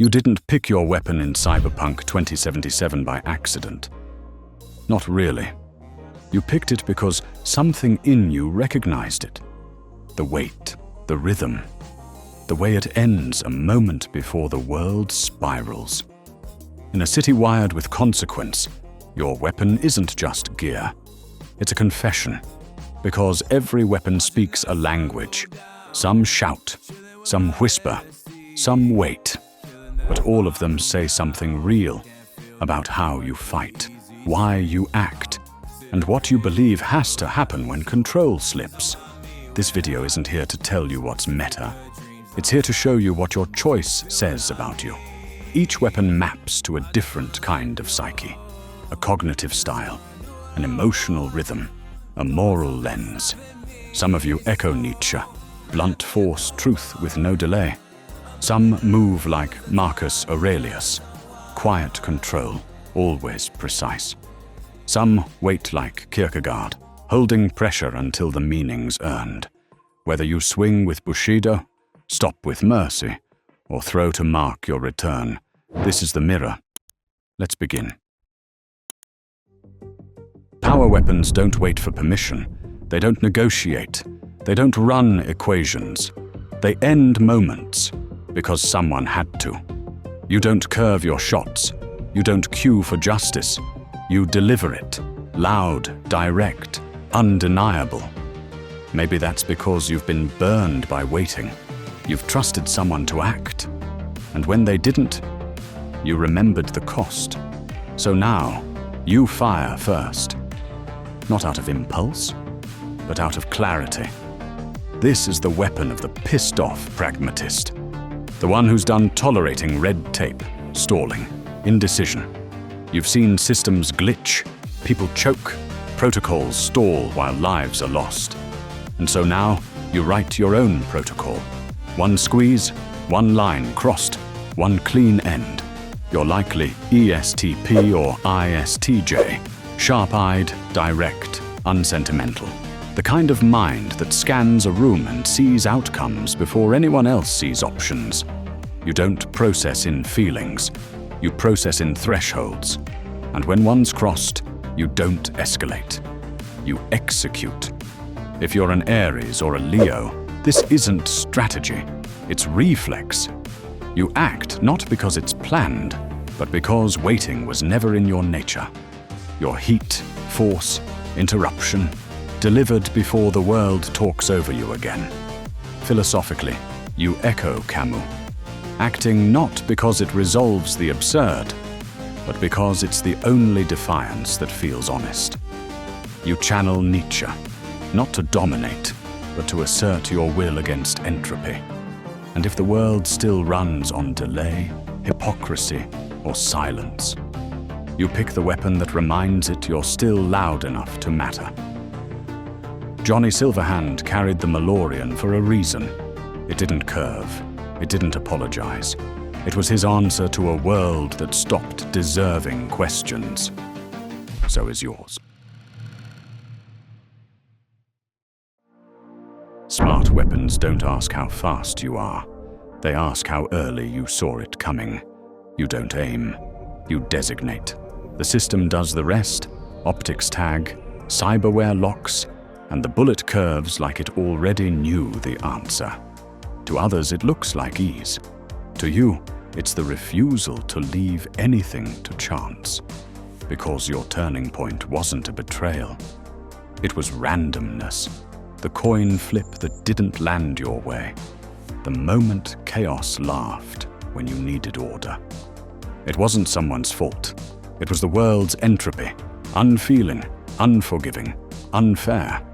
You didn't pick your weapon in Cyberpunk 2077 by accident. Not really. You picked it because something in you recognized it. The weight, the rhythm, the way it ends a moment before the world spirals. In a city wired with consequence, your weapon isn't just gear. It's a confession, because every weapon speaks a language. Some shout, some whisper, some wait, but all of them say something real about how you fight, why you act, and what you believe has to happen when control slips. This video isn't here to tell you what's meta. It's here to show you what your choice says about you. Each weapon maps to a different kind of psyche, a cognitive style, an emotional rhythm, a moral lens. Some of you echo Nietzsche, blunt force truth with no delay. Some move like Marcus Aurelius, quiet control, always precise. Some wait like Kierkegaard, holding pressure until the meaning's earned. Whether you swing with Bushido, stop with mercy, or throw to mark your return, this is the mirror. Let's begin. Power weapons don't wait for permission. They don't negotiate. They don't run equations. They end moments because someone had to. You don't curve your shots. You don't cue for justice. You deliver it. Loud, direct, undeniable. Maybe that's because you've been burned by waiting. You've trusted someone to act. And when they didn't, you remembered the cost. So now, you fire first. Not out of impulse, but out of clarity. This is the weapon of the pissed-off pragmatist. The one who's done tolerating red tape, stalling, indecision. You've seen systems glitch, people choke, protocols stall while lives are lost. And so now, you write your own protocol. One squeeze, one line crossed, one clean end. You're likely ESTP or ISTJ, sharp-eyed, direct, unsentimental. The kind of mind that scans a room and sees outcomes before anyone else sees options. You don't process in feelings, you process in thresholds. And when one's crossed, you don't escalate. You execute. If you're an Aries or a Leo, this isn't strategy, it's reflex. You act not because it's planned, but because waiting was never in your nature. Your heat, force, interruption, delivered before the world talks over you again. Philosophically, you echo Camus, acting not because it resolves the absurd, but because it's the only defiance that feels honest. You channel Nietzsche, not to dominate, but to assert your will against entropy. And if the world still runs on delay, hypocrisy, or silence, you pick the weapon that reminds it you're still loud enough to matter. Johnny Silverhand carried the Malorian for a reason. It didn't curve. It didn't apologize. It was his answer to a world that stopped deserving questions. So is yours. Smart weapons don't ask how fast you are. They ask how early you saw it coming. You don't aim. You designate. The system does the rest. Optics tag, cyberware locks, and the bullet curves like it already knew the answer. To others, it looks like ease. To you, it's the refusal to leave anything to chance. Because your turning point wasn't a betrayal. It was randomness. The coin flip that didn't land your way. The moment chaos laughed when you needed order. It wasn't someone's fault. It was the world's entropy, unfeeling, unforgiving, unfair.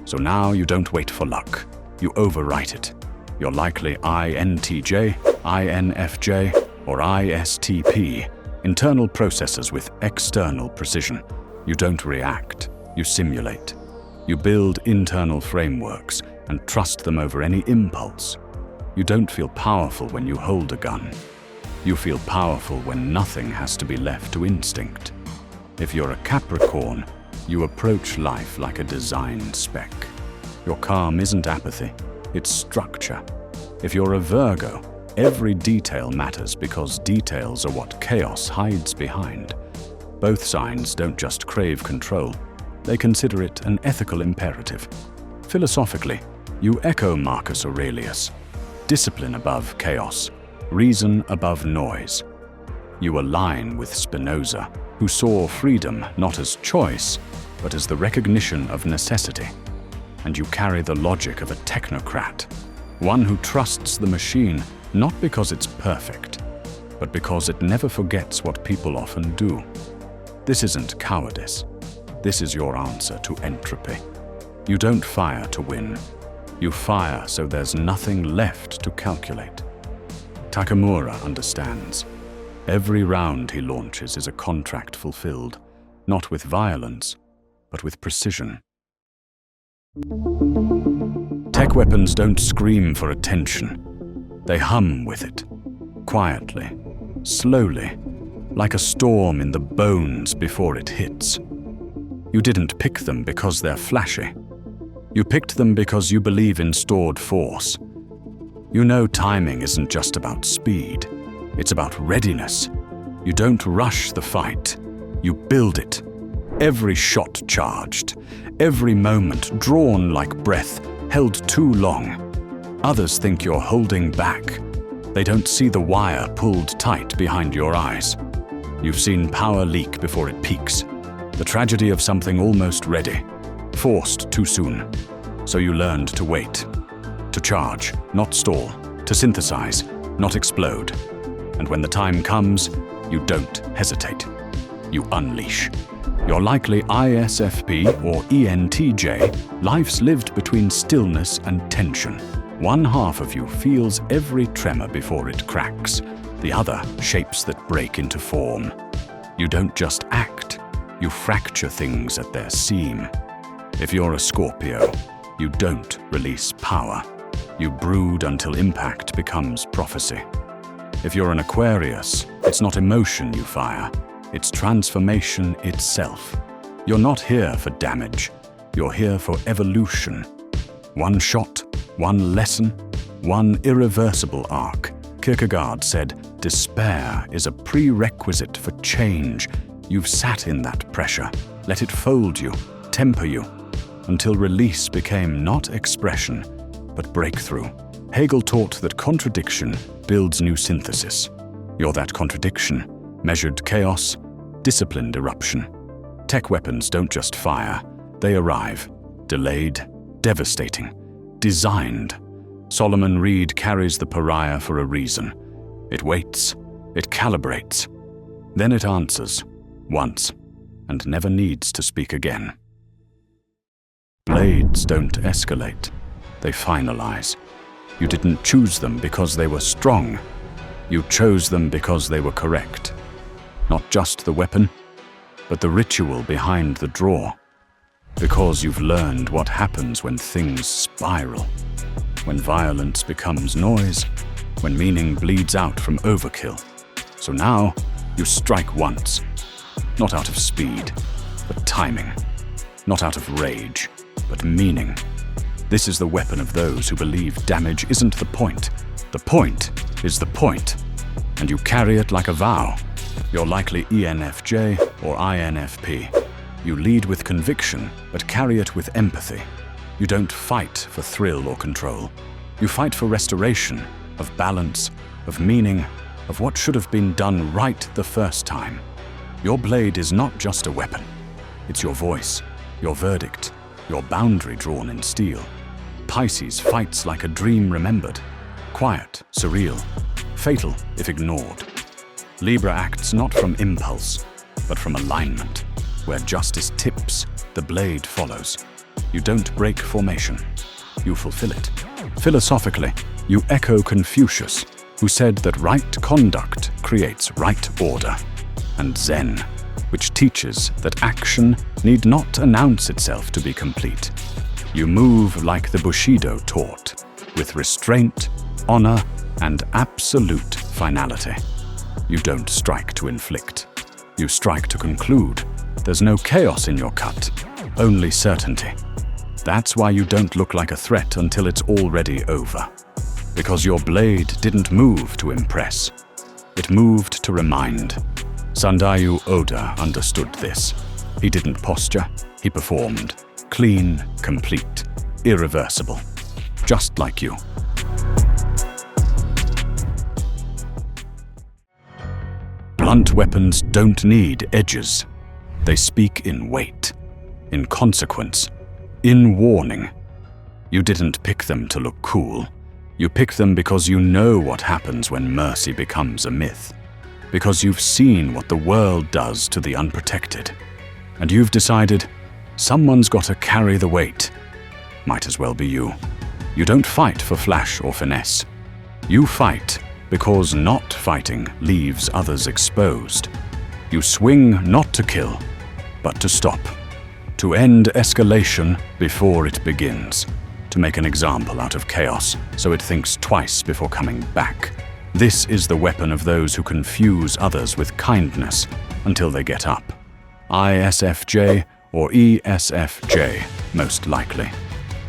So now you don't wait for luck. You overwrite it. You're likely INTJ, INFJ, or ISTP, internal processors with external precision. You don't react. You simulate. You build internal frameworks and trust them over any impulse. You don't feel powerful when you hold a gun. You feel powerful when nothing has to be left to instinct. If you're a Capricorn, you approach life like a design spec. Your calm isn't apathy, it's structure. If you're a Virgo, Every detail matters because details are what chaos hides behind. Both signs don't just crave control, they consider it an ethical imperative. Philosophically, you echo Marcus Aurelius. Discipline above chaos, reason above noise. You align with Spinoza, who saw freedom not as choice, but as the recognition of necessity. And you carry the logic of a technocrat, one who trusts the machine not because it's perfect, but because it never forgets what people often do. This isn't cowardice. This is your answer to entropy. You don't fire to win. You fire so there's nothing left to calculate. Takamura understands. Every round he launches is a contract fulfilled, not with violence, but with precision. Tech weapons don't scream for attention. They hum with it, quietly, slowly, like a storm in the bones before it hits. You didn't pick them because they're flashy. You picked them because you believe in stored force. You know timing isn't just about speed. It's about readiness. You don't rush the fight. You build it. Every shot charged. Every moment drawn like breath, held too long. Others think you're holding back. They don't see the wire pulled tight behind your eyes. You've seen power leak before it peaks. The tragedy of something almost ready. Forced too soon. So you learned to wait. To charge, not stall. To synthesize, not explode. And when the time comes, you don't hesitate. You unleash. You're likely ISFP or ENTJ, life's lived between stillness and tension. One half of you feels every tremor before it cracks. The other shapes that break into form. You don't just act, you fracture things at their seam. If you're a Scorpio, you don't release power. You brood until impact becomes prophecy. If you're an Aquarius, it's not emotion you fire, it's transformation itself. You're not here for damage, you're here for evolution. One shot, one lesson, one irreversible arc. Kierkegaard said, despair is a prerequisite for change. You've sat in that pressure, let it fold you, temper you, until release became not expression, but breakthrough. Hegel taught that contradiction builds new synthesis. You're that contradiction, measured chaos, disciplined eruption. Tech weapons don't just fire, they arrive, delayed, devastating, designed. Solomon Reed carries the pariah for a reason. It waits, it calibrates, then it answers, once, and never needs to speak again. Blades don't escalate, they finalize. You didn't choose them because they were strong. You chose them because they were correct. Not just the weapon, but the ritual behind the draw. Because you've learned what happens when things spiral. When violence becomes noise, when meaning bleeds out from overkill. So now, you strike once. Not out of speed, but timing. Not out of rage, but meaning. This is the weapon of those who believe damage isn't the point. The point is the point. And you carry it like a vow. You're likely ENFJ or INFP. You lead with conviction, but carry it with empathy. You don't fight for thrill or control. You fight for restoration, of balance, of meaning, of what should have been done right the first time. Your blade is not just a weapon. It's your voice, your verdict, your boundary drawn in steel. Pisces fights like a dream remembered. Quiet, surreal, fatal if ignored. Libra acts not from impulse, but from alignment. Where justice tips, the blade follows. You don't break formation, you fulfill it. Philosophically, you echo Confucius, who said that right conduct creates right order, and Zen, which teaches that action need not announce itself to be complete. You move like the Bushido taught, with restraint, honor, and absolute finality. You don't strike to inflict. You strike to conclude. There's no chaos in your cut, only certainty. That's why you don't look like a threat until it's already over. Because your blade didn't move to impress. It moved to remind. Sandayu Oda understood this. He didn't posture, he performed. Clean, complete, irreversible. Just like you. Blunt weapons don't need edges. They speak in weight, in consequence, in warning. You didn't pick them to look cool. You pick them because you know what happens when mercy becomes a myth. Because you've seen what the world does to the unprotected. And you've decided, someone's got to carry the weight. Might as well be you. You don't fight for flash or finesse. You fight because not fighting leaves others exposed. You swing not to kill, but to stop. To end escalation before it begins. To make an example out of chaos so it thinks twice before coming back. This is the weapon of those who confuse others with kindness until they get up. ISFJ or ESFJ, most likely.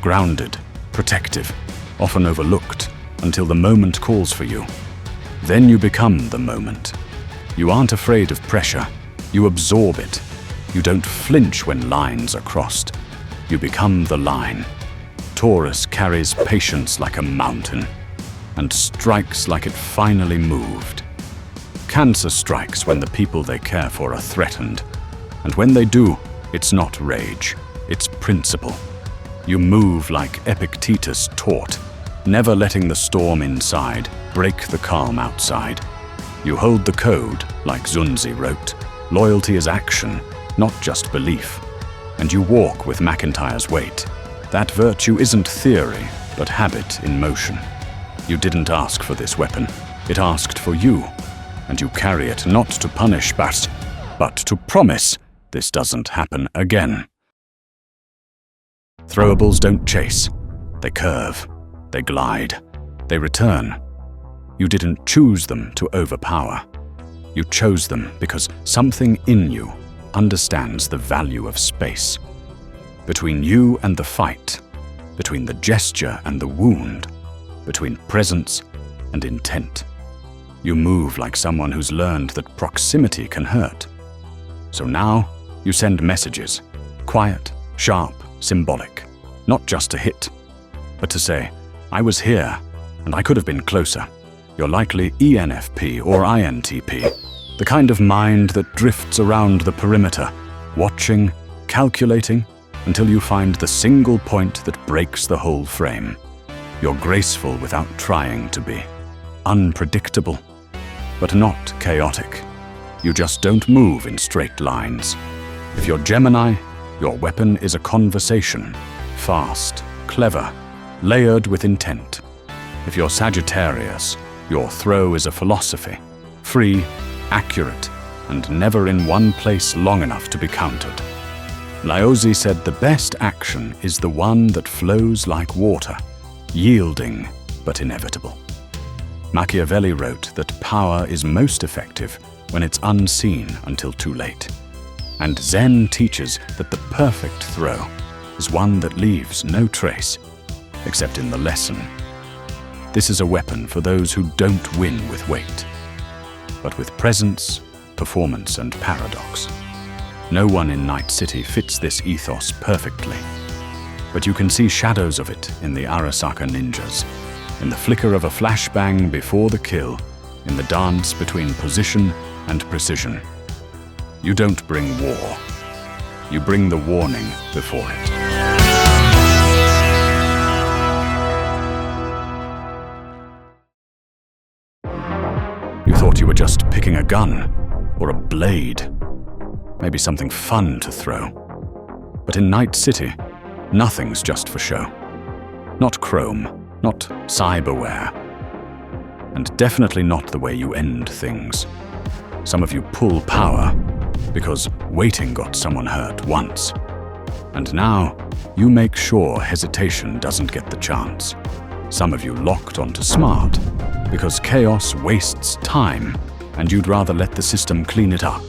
Grounded, protective, often overlooked until the moment calls for you. Then you become the moment. You aren't afraid of pressure. You absorb it. You don't flinch when lines are crossed. You become the line. Taurus carries patience like a mountain and strikes like it finally moved. Cancer strikes when the people they care for are threatened. And when they do, it's not rage, it's principle. You move like Epictetus taught, never letting the storm inside break the calm outside. You hold the code, like Zunzi wrote. Loyalty is action, not just belief. And you walk with McIntyre's weight. That virtue isn't theory, but habit in motion. You didn't ask for this weapon. It asked for you. And you carry it not to punish but to promise this doesn't happen again. Throwables don't chase. They curve. They glide. They return. You didn't choose them to overpower. You chose them because something in you understands the value of space. Between you and the fight, between the gesture and the wound, between presence and intent. You move like someone who's learned that proximity can hurt. So now you send messages, quiet, sharp, symbolic, not just to hit, but to say, I was here and I could have been closer. You're likely ENFP or INTP, the kind of mind that drifts around the perimeter, watching, calculating, until you find the single point that breaks the whole frame. You're graceful without trying to be. Unpredictable, but not chaotic. You just don't move in straight lines. If you're Gemini, your weapon is a conversation. Fast, clever, layered with intent. If you're Sagittarius, your throw is a philosophy. Free, accurate, and never in one place long enough to be countered. Laozi said the best action is the one that flows like water, yielding but inevitable. Machiavelli wrote that power is most effective when it's unseen until too late. And Zen teaches that the perfect throw is one that leaves no trace, except in the lesson. This is a weapon for those who don't win with weight, but with presence, performance, and paradox. No one in Night City fits this ethos perfectly, but you can see shadows of it in the Arasaka ninjas, in the flicker of a flashbang before the kill, in the dance between position and precision. You don't bring war. You bring the warning before it. You thought you were just picking a gun or a blade. Maybe something fun to throw. But in Night City, nothing's just for show. Not chrome, not cyberware. And definitely not the way you end things. Some of you pull power because waiting got someone hurt once. And now you make sure hesitation doesn't get the chance. Some of you locked onto smart because chaos wastes time and you'd rather let the system clean it up.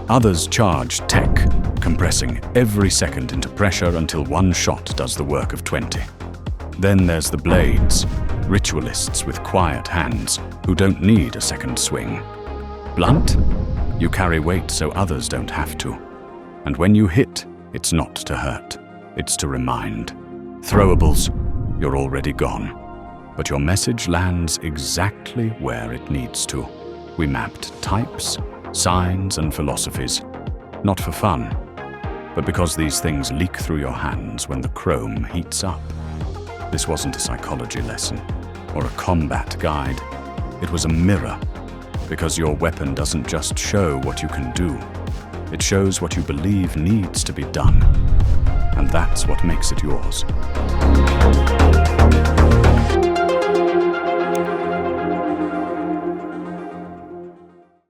Others charge tech, compressing every second into pressure until one shot does the work of 20. Then there's the blades, Ritualists with quiet hands who don't need a second swing. Blunt? You carry weight so others don't have to. And when you hit, it's not to hurt, it's to remind. Throwables, you're already gone. But your message lands exactly where it needs to. We mapped types, signs, and philosophies, not for fun, but because these things leak through your hands when the chrome heats up. This wasn't a psychology lesson or a combat guide. It was a mirror, because your weapon doesn't just show what you can do. It shows what you believe needs to be done. And that's what makes it yours.